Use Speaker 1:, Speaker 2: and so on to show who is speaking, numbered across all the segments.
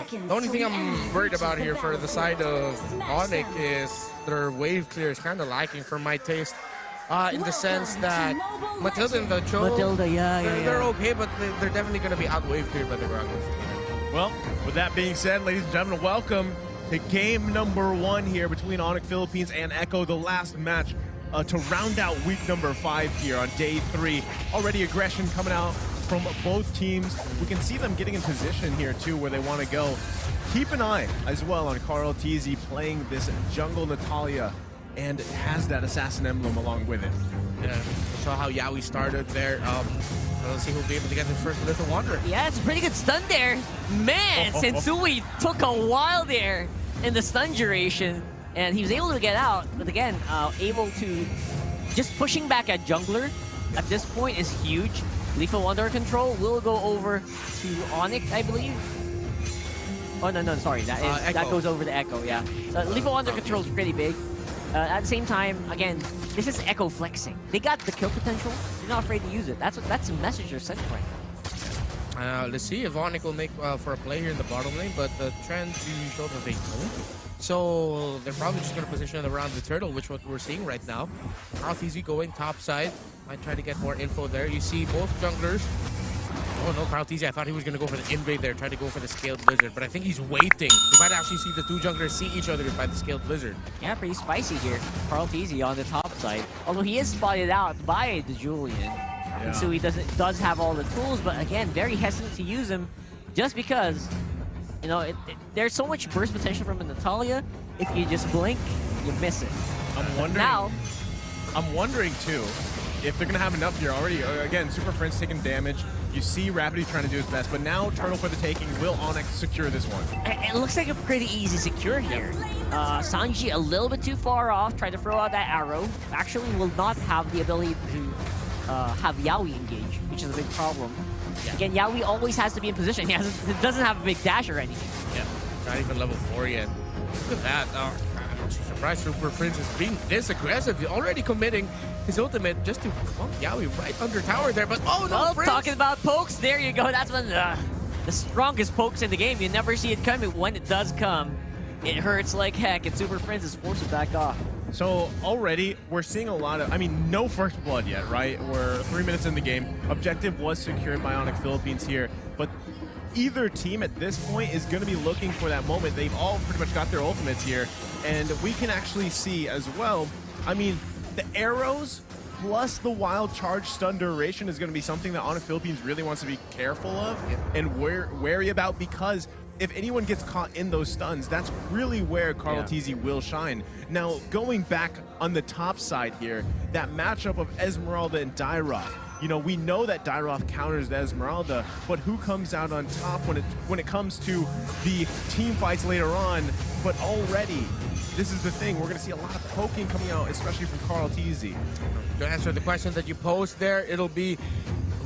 Speaker 1: The only thing I'm worried about here for the side of Onic is their wave clear is kind of lacking for my taste. In the sense that Matilda and the Cho, they're okay, but they're definitely going to be out wave cleared by the Groundless.
Speaker 2: Well, with that being said, ladies and gentlemen, welcome to game number 1 here between Onic Philippines and Echo, the last match to round out week number 5 here on day 3. Already aggression coming out from both teams. We can see them getting in position here too where they want to go. Keep an eye as well on CarlTZ playing this jungle Natalia and has that assassin emblem along with it.
Speaker 1: Yeah, we saw how Yaoi started there. Let's see who'll be able to get his first Little Wanderer.
Speaker 3: Yeah, it's a pretty good stun there. Man, Sensui took a while there in the stun duration, and he was able to get out, but again, able to just pushing back at jungler at this point is huge. Lethal Wanderer control will go over to Onic, I believe. Oh no, sorry, that goes over to Echo. Yeah, Lethal Wanderer control is pretty big. At the same time, again, this is Echo flexing. They got the kill potential. They're not afraid to use it. That's the message they're sending right now.
Speaker 1: Let's see if Onic will make for a play here in the bottom lane, but the trend to show that they don't. So they're probably just going to position it around the turtle, which is what we're seeing right now. CarlTZ going top side. Might try to get more info there. You see both junglers. Oh no, CarlTZ, I thought he was going to go for the invade there, try to go for the scaled blizzard, but I think he's waiting. You might actually see the two junglers see each other by the scaled blizzard.
Speaker 3: Yeah, pretty spicy here. CarlTZ on the top side. Although he is spotted out by the Julian. Yeah. And so he does have all the tools, but again, very hesitant to use them just because, you know, there's so much burst potential from a Natalia. If you just blink, you miss it.
Speaker 2: I'm wondering too, if they're going to have enough here already. Again, Super Friends taking damage. You see Rapidy trying to do his best, but now Turtle for the taking. Will Onic secure this one?
Speaker 3: It looks like a pretty easy secure here. Sanji a little bit too far off, tried to throw out that arrow. Actually will not have the ability to have Yaoi engage, which is a big problem. Yeah. Again, Yaoi always has to be in position. He doesn't have a big dash or anything.
Speaker 1: Yeah, not even level 4 yet. Look at that. I'm surprised Super Prince is being this aggressive. He's already committing his ultimate just to bump Yaoi right under tower there, but oh no, Prince!
Speaker 3: Talking about pokes, there you go. That's one of the strongest pokes in the game. You never see it coming. When it does come, it hurts like heck, and Super Prince is forced to back off.
Speaker 2: So already we're seeing a lot of, I mean, no first blood yet, right? We're 3 minutes in the game. Objective was secured by Onic Philippines here, but either team at this point is going to be looking for that moment. They've all pretty much got their ultimates here, and we can actually see as well, I mean, the arrows plus the wild charge stun duration is going to be something that Onic Philippines really wants to be careful of and wary about, because if anyone gets caught in those stuns, that's really where CarlTZ will shine. Now, going back on the top side here, that matchup of Esmeralda and Dairoth, you know, we know that Dairoth counters the Esmeralda, but who comes out on top when it comes to the team fights later on? But already, this is the thing, we're going to see a lot of poking coming out, especially from CarlTZ.
Speaker 1: To answer the question that you posed there, it'll be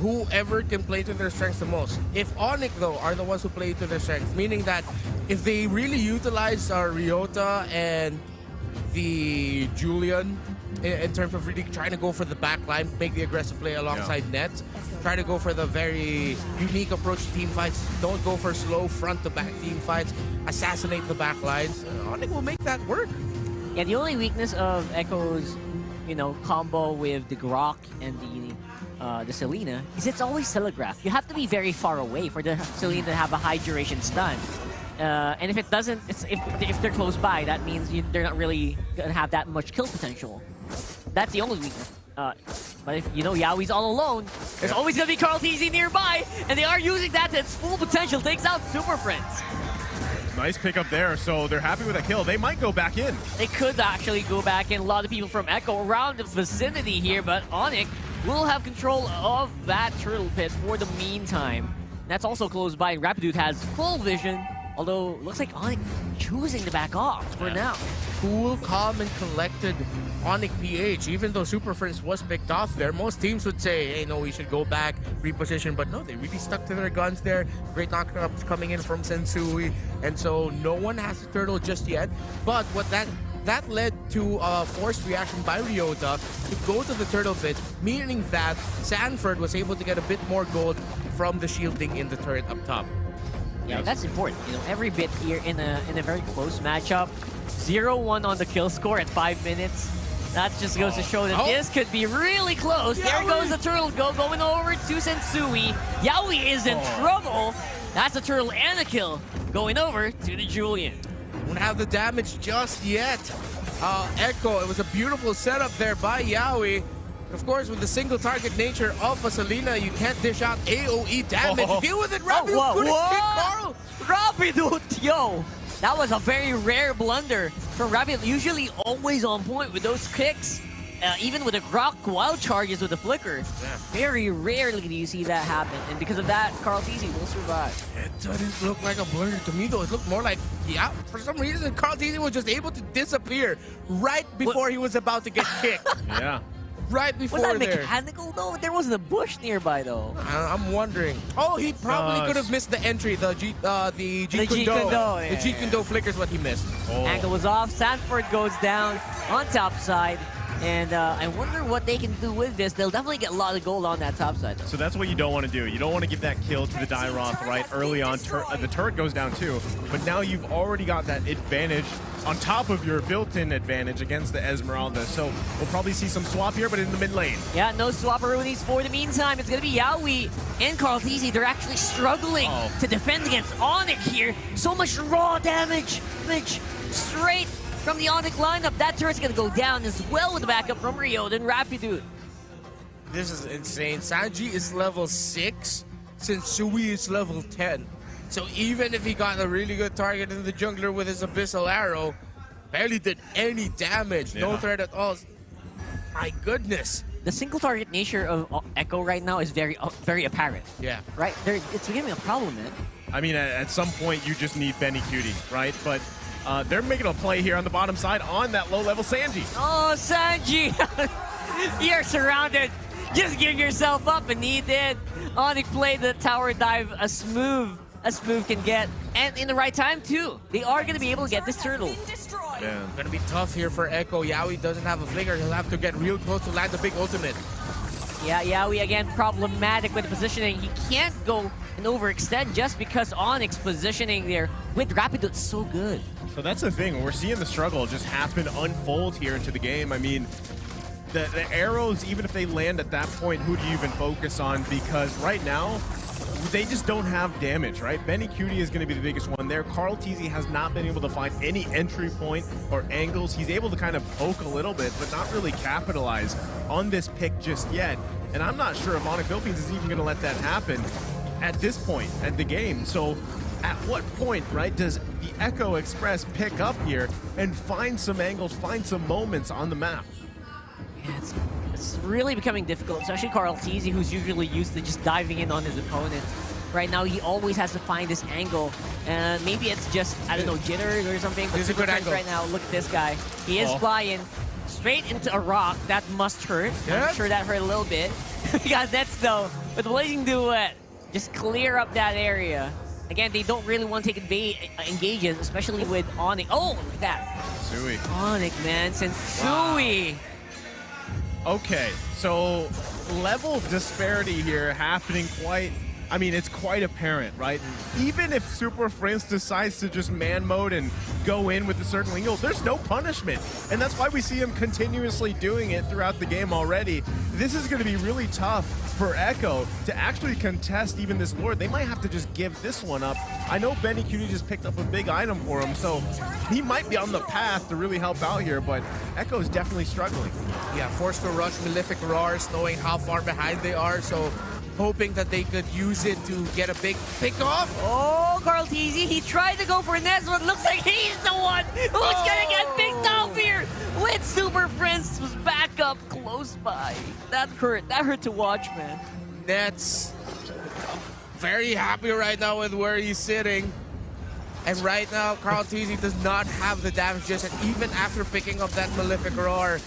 Speaker 1: whoever can play to their strengths the most. If Onic, though, are the ones who play to their strengths, meaning that if they really utilize Ryota and the Julian in terms of really trying to go for the back line, make the aggressive play alongside Nets, try to go for the very unique approach to team fights, don't go for slow front-to-back team fights, assassinate the back lines, Onic will make that work.
Speaker 3: Yeah, the only weakness of Echo's, you know, combo with the Grok and the Selena is it's always telegraphed. You have to be very far away for the Selena to have a high duration stun. And if it doesn't, if they're close by, that means they're not really gonna have that much kill potential. That's the only weakness. But if you know Yaoi's all alone, there's always gonna be CarlTZ nearby, and they are using that to its full potential. Takes out Super Friends.
Speaker 2: Nice pickup there, so they're happy with that kill. They might go back in.
Speaker 3: They could actually go back in. A lot of people from Echo around the vicinity here, but Onic will have control of that turtle pit for the meantime. That's also close by. Rapidude has full vision, although looks like Onic choosing to back off for now.
Speaker 1: Cool, calm, and collected Onic PH. Even though Super Friends was picked off there, most teams would say, hey, no, we should go back, reposition. But no, they really stuck to their guns there. Great knockups coming in from Sensui. And so no one has the turtle just yet. But what that led to a forced reaction by Ryota to go to the turtle pit, meaning that Sanford was able to get a bit more gold from the shielding in the turret up top.
Speaker 3: Yeah, that's important. You know, every bit here in a very close matchup. 0-1 on the kill score at 5 minutes. That just goes to show that this could be really close. There goes the turtle going over to Sensui. Yaoi is in trouble. That's a turtle and a kill going over to the Julian.
Speaker 1: Don't have the damage just yet. Echo, it was a beautiful setup there by Yaoi. Of course, with the single target nature of Vaselina, you can't dish out AoE damage. Deal with it, Rapidu. Good kick, Carl.
Speaker 3: Rapidu, yo. That was a very rare blunder from Rapidu. Usually always on point with those kicks. Even with the Grok wild charges with the flicker. Yeah. Very rarely do you see that happen. And because of that, Carl Teasy will survive.
Speaker 1: It doesn't look like a blunder to me, though. It looked more like, yeah, for some reason, Carl Teasy was just able to disappear right before he was about to get kicked.
Speaker 2: Yeah.
Speaker 1: Right before
Speaker 3: was that
Speaker 1: there.
Speaker 3: Mechanical though? There wasn't a bush nearby though.
Speaker 1: I'm wondering. Oh, he probably could have missed the entry, the Jeet Kune-Do. The Jeet Kune-Do flickers what he missed.
Speaker 3: Angle was off. Sanford goes down on top side. And I wonder what they can do with this. They'll definitely get a lot of gold on that top side, though.
Speaker 2: So that's what you don't want to do. You don't want to give that kill to the Dairoth right early on. The turret goes down too, but now you've already got that advantage on top of your built-in advantage against the Esmeralda. So we'll probably see some swap here, but in the mid lane.
Speaker 3: Yeah, no swapperoonies for the meantime. It's going to be Yaoi and Carl Teasy. They're actually struggling to defend against Onic here. So much raw damage. Straight from the Onic lineup. That turret's going to go down as well with the backup from Rio and Rapidu.
Speaker 1: This is insane. Sanji is level 6, Sensui is level 10. So even if he got a really good target in the jungler with his Abyssal Arrow, barely did any damage. No threat at all. My goodness.
Speaker 3: The single target nature of Echo right now is very apparent.
Speaker 1: Yeah.
Speaker 3: Right? It's becoming a problem, man.
Speaker 2: I mean, at some point, you just need Benny Cutie, right? But they're making a play here on the bottom side on that low-level Sanji.
Speaker 3: Oh, Sanji! You're surrounded. Just give yourself up, and he did. Onic played the tower dive as smooth can get, and in the right time too. They are going to be able to get this turtle.
Speaker 1: Yeah. Gonna be tough here for Echo. Yaoi doesn't have a flicker. He'll have to get real close to land the big ultimate.
Speaker 3: Yeah, Yaoi again problematic with the positioning. He can't go and overextend just because Onyx positioning there with Rapidu is so good.
Speaker 2: So that's the thing. We're seeing the struggle just happen, unfold here into the game. I mean, the arrows, even if they land at that point, who do you even focus on? Because right now, they just don't have damage, right? Benny Cutie is going to be the biggest one there. Carl Teasy has not been able to find any entry point or angles. He's able to kind of poke a little bit, but not really capitalize on this pick just yet. And I'm not sure if Onic Philippines is even going to let that happen at this point at the game. So at what point, right, does the Echo Express pick up here and find some angles, find some moments on the map?
Speaker 3: Yeah, it's really becoming difficult, especially Carl Teasy, who's usually used to just diving in on his opponent. Right now, he always has to find this angle, and maybe it's just, I don't know, jitters or something. But
Speaker 1: this is a good angle.
Speaker 3: Right now, look at this guy. He is flying straight into a rock. That must hurt.
Speaker 1: Yep.
Speaker 3: I'm sure that hurt a little bit. He got Nets, though, with the Blazing Duet. Just clear up that area. Again, they don't really want to take engages, especially with Onic. Oh, look at that.
Speaker 2: Sensui.
Speaker 3: Onic, man. Sensui.
Speaker 2: Wow. Okay, so level disparity here happening it's quite apparent, right? Even if Super Prince decides to just man mode and go in with a certain angle, there's no punishment. And that's why we see him continuously doing it throughout the game already. This is going to be really tough for Echo to actually contest even this Lord. They might have to just give this one up. I know Benny Cutie just picked up a big item for him, so he might be on the path to really help out here, but Echo is definitely struggling.
Speaker 1: Yeah, forced to rush Malefic Roars, knowing how far behind they are, so hoping that they could use it to get a big pick off.
Speaker 3: Oh, Carl Teasy, he tried to go for Nez, but looks like he's the one who's gonna get picked off here with Super Prince was back up close by. That hurt to watch, man.
Speaker 1: Nets very happy right now with where he's sitting. And right now, Carl Teasy does not have the damage just yet, even after picking up that Malefic Roar.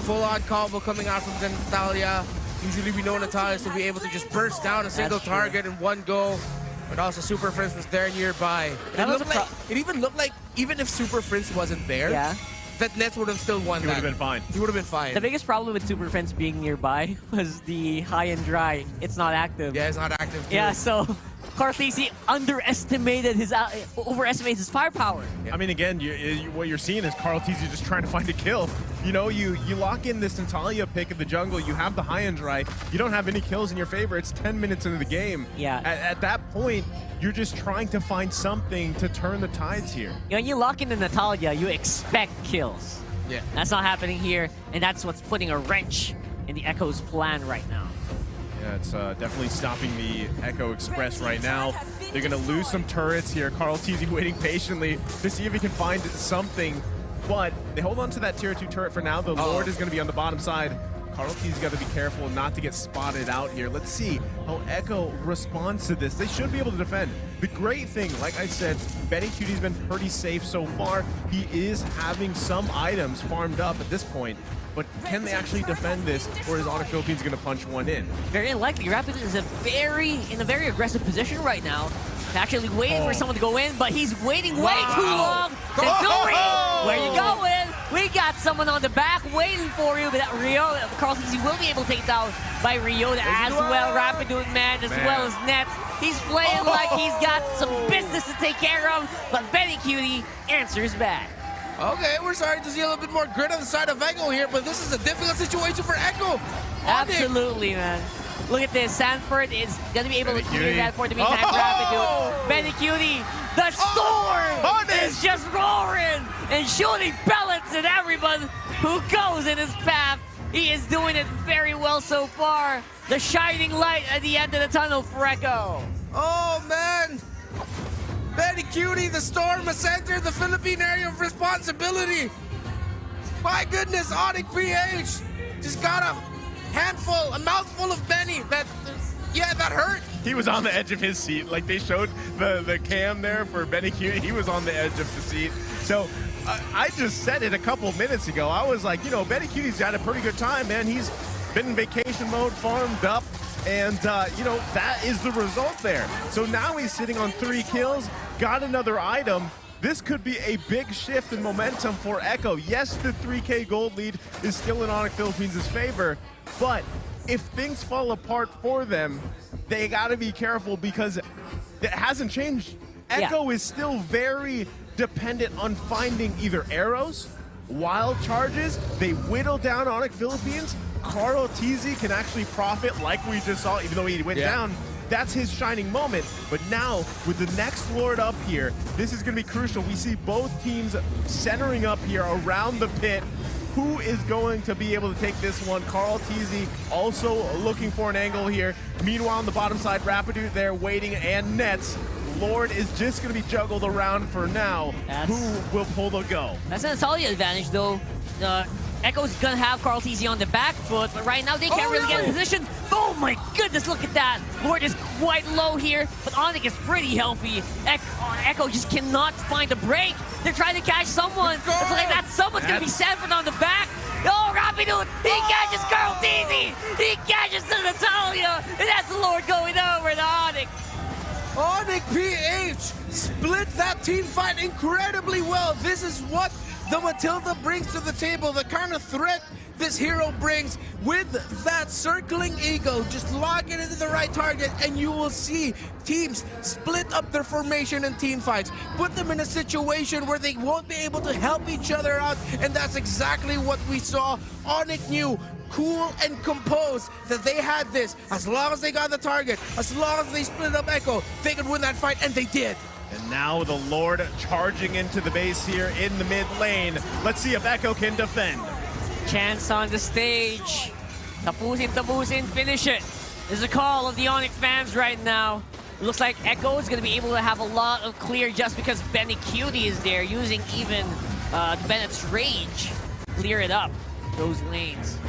Speaker 1: Full-on combo coming out from Natalia. Usually we know Natalia to be able to just burst down a single target in one go. But also Super Prince was there nearby. It even looked like even if Super Prince wasn't there, that Nets would have still won.
Speaker 2: He would have been fine.
Speaker 1: He would have been fine.
Speaker 3: The biggest problem with Super Prince being nearby was the high and dry. It's not active.
Speaker 1: Yeah, it's not active too.
Speaker 3: Yeah, so Carthesi overestimated his firepower.
Speaker 2: I mean, again, what you're seeing is Carltese just trying to find a kill. You know, you lock in this Natalia pick in the jungle, you have the high end right, you don't have any kills in your favor, it's 10 minutes into the game.
Speaker 3: Yeah.
Speaker 2: At that point, you're just trying to find something to turn the tides here.
Speaker 3: When you lock in the Natalia, you expect kills.
Speaker 1: Yeah.
Speaker 3: That's not happening here, and that's what's putting a wrench in the Echo's plan right now.
Speaker 2: Yeah, it's definitely stopping the Echo Express right now. They're going to lose some turrets here. Carltese waiting patiently to see if he can find something, but they hold on to that tier 2 turret for now. The Lord is going to be on the bottom side. Carltese's got to be careful not to get spotted out here. Let's see how Echo responds to this. They should be able to defend. The great thing, like I said, BennyQt's been pretty safe so far. He is having some items farmed up at this point, but can they actually defend this, or is Onic Philippines going to punch one in?
Speaker 3: Very unlikely. Rapid is in a very aggressive position right now. Actually waiting for someone to go in, but he's waiting way too long. Sensui, where you going? We got someone on the back waiting for you, but that Rio, Carltese will be able to take it down by Ryota as well. Rapid doing man as well as Nets. He's playing like he's got some business to take care of, but BennyQt answers back.
Speaker 1: Okay, we're starting to see a little bit more grit on the side of Echo here, but this is a difficult situation for Echo.
Speaker 3: Absolutely, man. Look at this. Sanford is going to be able to clear that for the meantime. BennyQt, the storm is just roaring and shooting pellets at everyone who goes in his path. He is doing it very well so far. The shining light at the end of the tunnel for Echo.
Speaker 1: Oh, man. BennyQt, the storm has entered the Philippine area of responsibility. My goodness, Onic PH just got a mouthful of Benny. That hurt.
Speaker 2: He was on the edge of his seat. Like they showed the cam there for BennyQt. He was on the edge of the seat. So I just said it a couple minutes ago. I was like, you know, BennyQt's had a pretty good time, man. He's been in vacation mode, farmed up, and you know, that is the result there. So now he's sitting on 3 kills, got another item. This could be a big shift in momentum for Echo. Yes, the 3K gold lead is still in Onic Philippines' favor, but if things fall apart for them, they gotta be careful because it hasn't changed. Echo is still very dependent on finding either arrows, wild charges. They whittle down Onic Philippines. Carltese can actually profit like we just saw, even though he went down. That's his shining moment. But now, with the next Lord up here, this is going to be crucial. We see both teams centering up here around the pit. Who is going to be able to take this one? Carltese also looking for an angle here. Meanwhile, on the bottom side, Rapidu there waiting, and Nets. Lord is just going to be juggled around for now. Who will pull the go?
Speaker 3: That's an Natalia advantage, though. Echo's gonna have Carltese on the back foot, but right now they can't really get in position. Oh my goodness, look at that. Lord is quite low here, but Onic is pretty healthy. Echo just cannot find a break. They're trying to catch someone. It's like that someone's gonna be Sanford on the back. Oh, Rapidu, he catches Carltese. He catches the Natalia, and that's the Lord going over to Onic.
Speaker 1: Onic PH split that team fight incredibly well. This is what the Matilda brings to the table, the kind of threat this hero brings with that circling eagle. Just lock it into the right target and you will see teams split up their formation and team fights. Put them in a situation where they won't be able to help each other out, and that's exactly what we saw. Onic knew, cool and composed, that they had this. As long as they got the target, as long as they split up Echo, they could win that fight, and they did.
Speaker 2: And now the Lord charging into the base here in the mid lane. Let's see if Echo can defend.
Speaker 3: Chance on the stage. Tapusin, finish it. This is a call of the Onic fans right now. It looks like Echo is going to be able to have a lot of clear just because BennyQt is there, using even Bennett's rage. Clear it up, those lanes.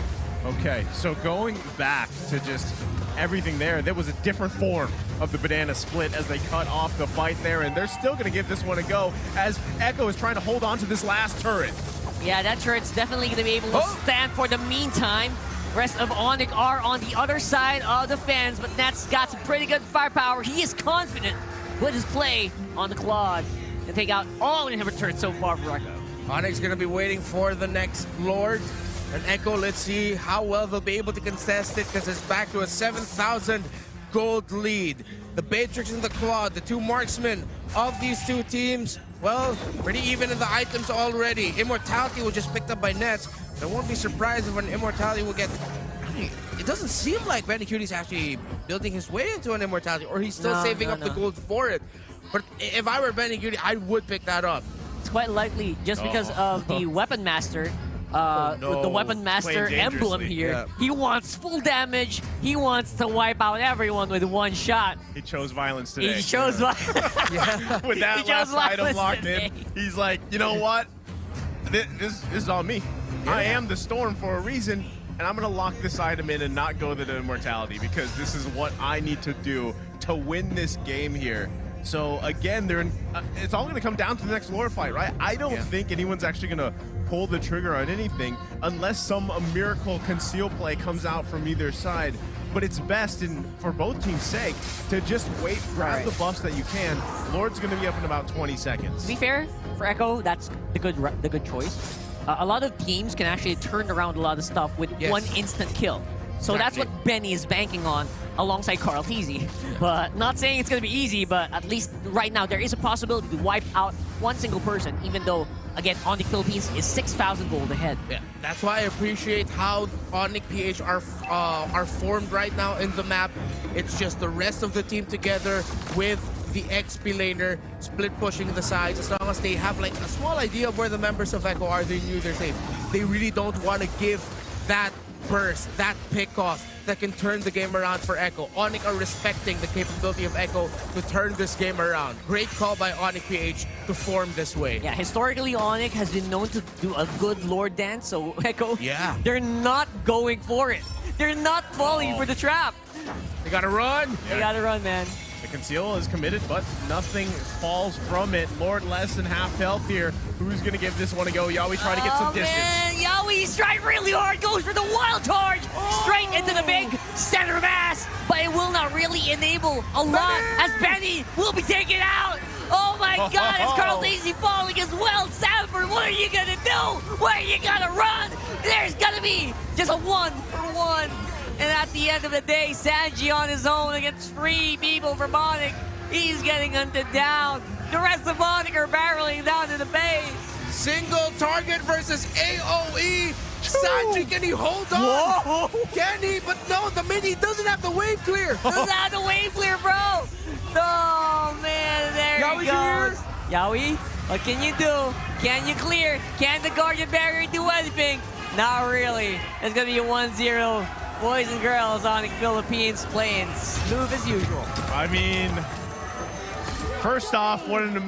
Speaker 2: Okay, so going back to just everything there was a different form of the banana split as they cut off the fight there, and they're still going to give this one a go as Echo is trying to hold on to this last turret.
Speaker 3: Yeah, that turret's definitely going to be able to stand for the meantime. Rest of Onic are on the other side of the fence, but Nat's got some pretty good firepower. He is confident with his play on the Claude to take out all inhibitor turrets so far for Echo.
Speaker 1: Onic's going to be waiting for the next Lord. And Echo, let's see how well they'll be able to contest it, because it's back to a 7,000 gold lead. the Batrix and the Claw, the two marksmen of these two teams, well, pretty even in the items already. Immortality was just picked up by Nets. I won't be surprised if an Immortality will get... It doesn't seem like Benny Cutie's actually building his way into an Immortality, or he's still saving up the gold for it. But if I were Benny Cutie, I would pick that up.
Speaker 3: It's quite likely just because of the Weapon Master. The Weapon Master emblem here.
Speaker 1: Yeah.
Speaker 3: He wants full damage. He wants to wipe out everyone with one shot.
Speaker 2: He chose violence today.
Speaker 3: He chose violence.
Speaker 1: Yeah.
Speaker 2: With that
Speaker 3: He chose
Speaker 2: last item
Speaker 3: violence
Speaker 2: locked
Speaker 3: today.
Speaker 2: in, he's like, you know what? This is on me. I am the Storm for a reason, and I'm going to lock this item in and not go to the Immortality because this is what I need to do to win this game here. So again, it's all going to come down to the next lore fight, right? I don't think anyone's actually going to pull the trigger on anything unless some miracle conceal play comes out from either side. But it's best, for both teams' sake, to just wait, grab the buffs that you can. Lord's going to be up in about 20 seconds.
Speaker 3: To be fair, for Echo, that's the good choice. A lot of teams can actually turn around a lot of stuff with one instant kill. So that's what Benny is banking on alongside Carl Teasy. But not saying it's going to be easy, but at least right now there is a possibility to wipe out one single person, even though, again, Onic Philippines is 6,000 gold ahead. Yeah,
Speaker 1: that's why I appreciate how Onic PH are formed right now in the map. It's just the rest of the team together with the XP laner split pushing the sides. As long as they have like a small idea of where the members of Echo are, they knew they're safe. They really don't want to give that burst, that pick-off that can turn the game around for Echo. Onic are respecting the capability of Echo to turn this game around. Great call by Onic PH to form this way.
Speaker 3: Yeah, historically, Onic has been known to do a good Lord dance, so Echo, they're not going for it. They're not falling for the trap.
Speaker 1: They gotta run.
Speaker 3: They gotta run, man.
Speaker 2: The conceal is committed, but nothing falls from it. Lord less than half health here. Who's going to give this one a go? Yawi trying to get some distance.
Speaker 3: Man. Yawi tried really hard, goes for the wild charge, straight into the big center mass, but it will not really enable a lot as Benny will be taken out. Oh my God, it's Carl Lazy falling as well. Sanford, what are you going to do? Where are you going to run? There's going to be just a 1-for-1. And at the end of the day, Sanji on his own against 3 people from Onic. He's getting hunted down. The rest of Onic are barreling down to the base.
Speaker 1: Single target versus AoE. Sanji, can he hold on?
Speaker 2: Whoa.
Speaker 1: Can he? But no, the mini doesn't have the wave clear.
Speaker 3: Doesn't have the wave clear, bro. Oh, man, there he goes. Yawi, what can you do? Can you clear? Can the Guardian Barrier do anything? Not really. It's going to be a 1-0. Boys and girls, Onic Philippines playing smooth as usual.
Speaker 2: I mean, first off, what an amazing